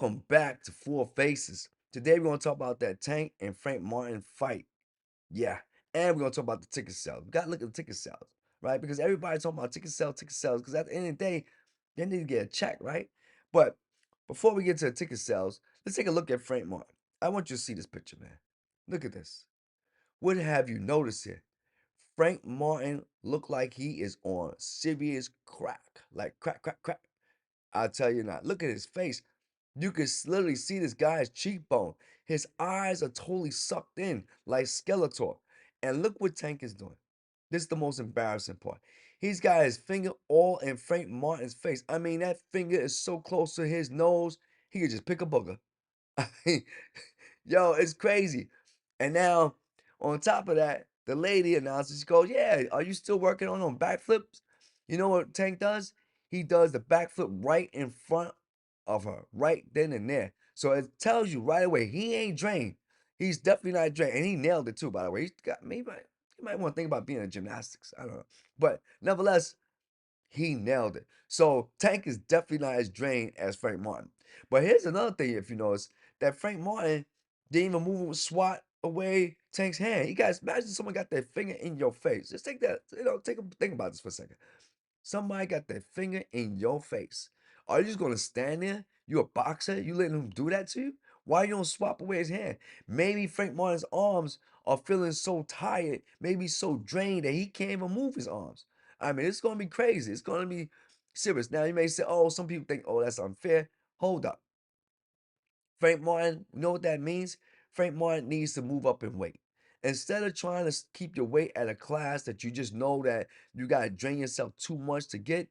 Welcome back to Four Faces. Today we're going to talk about that Tank and Frank Martin fight. Yeah, and we're going to talk about the ticket sales. We got to look at the ticket sales, right? Because everybody's talking about ticket sales, because at the end of the day, they need to get a check, right? But before we get to the ticket sales, let's take a look at Frank Martin. I want you to see this picture, man. Look at this. What have you noticed here? Frank Martin look like he is on serious crack, like crack, crack, crack. I'll tell you not. Look at his face. You can literally see this guy's cheekbone. His eyes are totally sucked in like Skeletor. And look what Tank is doing. This is the most embarrassing part. He's got his finger all in Frank Martin's face. I mean, that finger is so close to his nose, he could just pick a booger. I mean, yo, it's crazy. And now, on top of that, the lady announces, she goes, "Yeah, are you still working on them backflips?" You know what Tank does? He does the backflip right in front of her, right then and there. So it tells you right away he ain't drained. He's definitely not drained. And he nailed it too, by the way. He's got maybe he might want to think about being in gymnastics. I don't know. But nevertheless, he nailed it. So Tank is definitely not as drained as Frank Martin. But here's another thing, if you notice, that Frank Martin didn't even move swat away Tank's hand. You guys imagine someone got their finger in your face. Just take that, take a think about this for a second. Somebody got their finger in your face. Are you just gonna stand there? You a boxer? You letting him do that to you? Why you don't swap away his hand? Maybe Frank Martin's arms are feeling so tired, maybe so drained that he can't even move his arms. I mean, it's gonna be crazy. It's gonna be serious. Now you may say, oh, some people think, oh, that's unfair. Hold up. Frank Martin, you know what that means? Frank Martin needs to move up in weight. Instead of trying to keep your weight at a class that you just know that you gotta drain yourself too much to get,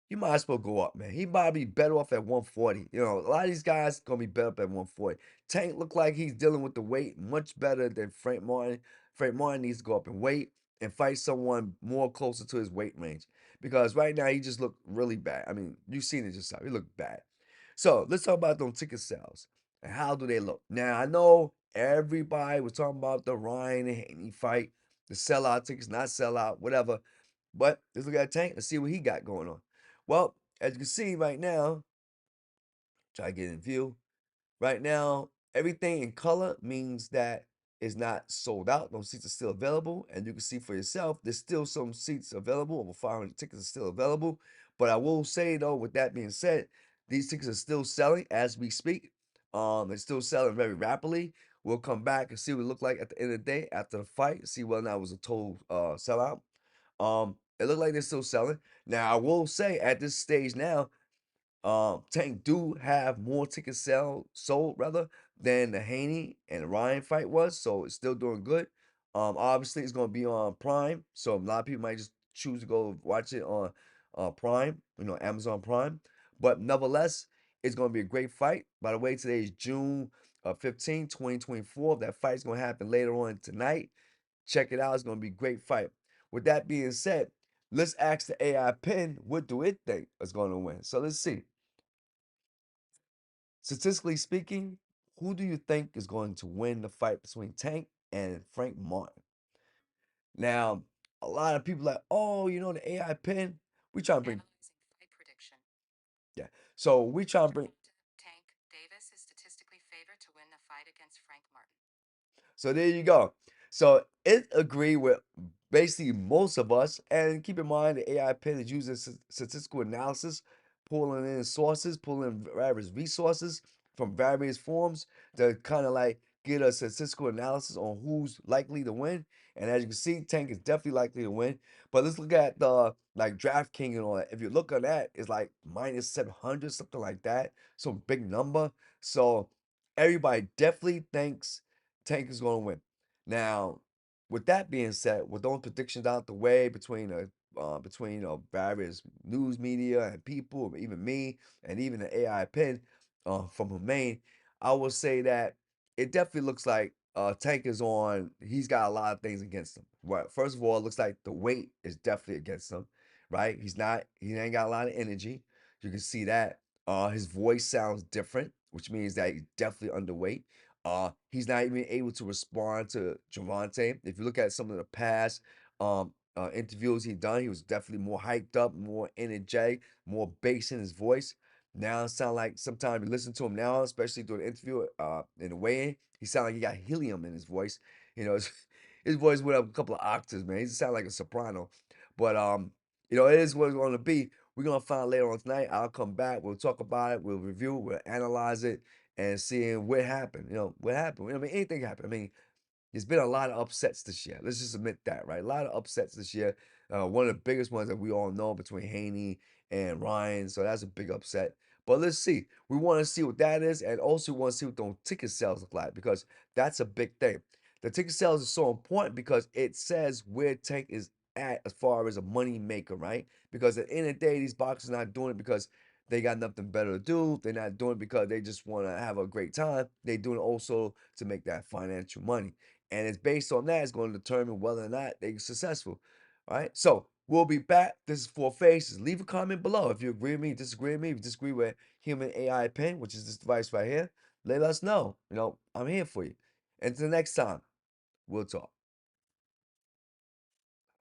you might as well go up, man. He might be better off at 140. You know, a lot of these guys gonna be better up at 140. Tank look like he's dealing with the weight much better than Frank Martin. Frank Martin needs to go up in weight and fight someone more closer to his weight range. Because right now he just look really bad. I mean, you've seen it yourself. He look bad. So let's talk about those ticket sales and how do they look. Now I know everybody was talking about the Ryan and Haney fight, the sellout tickets, not sellout, whatever. But let's look at Tank and see what he got going on. Well, as you can see right now, try to get in view. Right now, everything in color means that it's not sold out. Those seats are still available. And you can see for yourself, there's still some seats available. Over 500 tickets are still available. But I will say, though, with that being said, these tickets are still selling as we speak. They're still selling very rapidly. We'll come back and see what it looked like at the end of the day after the fight, see whether or not it was a total sellout. It looked like they're still selling. Now, I will say at this stage now, Tank do have more tickets sold rather than the Haney and Ryan fight was, so it's still doing good. Obviously it's gonna be on Prime, so a lot of people might just choose to go watch it on Prime, Amazon Prime. But nevertheless, it's gonna be a great fight. By the way, today is June 15, 2024. That fight's gonna happen later on tonight. Check it out. It's gonna be a great fight. With that being said, let's ask the AI pin what do it think is gonna win. So let's see. Statistically speaking, who do you think is going to win the fight between Tank and Frank Martin? Now, a lot of people like, oh, the AI pin. We try to bring, yeah. So we try to bring. So there you go. So it agreed with basically most of us. And keep in mind, the AI pin is using statistical analysis, pulling in sources, pulling various resources from various forms to kind of like get a statistical analysis on who's likely to win. And as you can see, Tank is definitely likely to win. But let's look at the like DraftKings and all that. If you look at that, it's like minus 700, something like that. Some big number. So everybody definitely thinks Tank is going to win. Now, with that being said, with those predictions out the way between various news media and people, even me and even the AI pin from Humane, I will say that it definitely looks like Tank is on. He's got a lot of things against him. Right. First of all, it looks like the weight is definitely against him. Right. He's not. He ain't got a lot of energy. You can see that. His voice sounds different, which means that he's definitely underweight. He's not even able to respond to Javante. If you look at some of the past interviews he done, he was definitely more hyped up, more energetic, more bass in his voice. Now it sound like sometimes you listen to him now, especially during the interview, in the weigh-in, he sound like he got helium in his voice. You know, his voice went up a couple of octaves, man. He sound like a soprano. But it is what it's gonna be. We're gonna find later on tonight. I'll come back. We'll talk about it. We'll review it. We'll analyze it and seeing what happened. What happened. I mean, anything happened. I mean, there's been a lot of upsets this year. Let's just admit that, right? A lot of upsets this year. One of the biggest ones that we all know between Haney and Ryan. So that's a big upset. But let's see. We want to see what that is, and also we want to see what those ticket sales look like because that's a big thing. The ticket sales is so important because it says where Tank is at as far as a money maker, right? Because at the end of the day, these boxers not doing it because they got nothing better to do. They're not doing it because they just want to have a great time. They're doing it also to make that financial money. And it's based on that, it's going to determine whether or not they're successful. All right. So we'll be back. This is Four Faces. Leave a comment below if you agree with me, disagree with me. If you disagree with Human AI Pin, which is this device right here, let us know. I'm here for you. Until next time, we'll talk.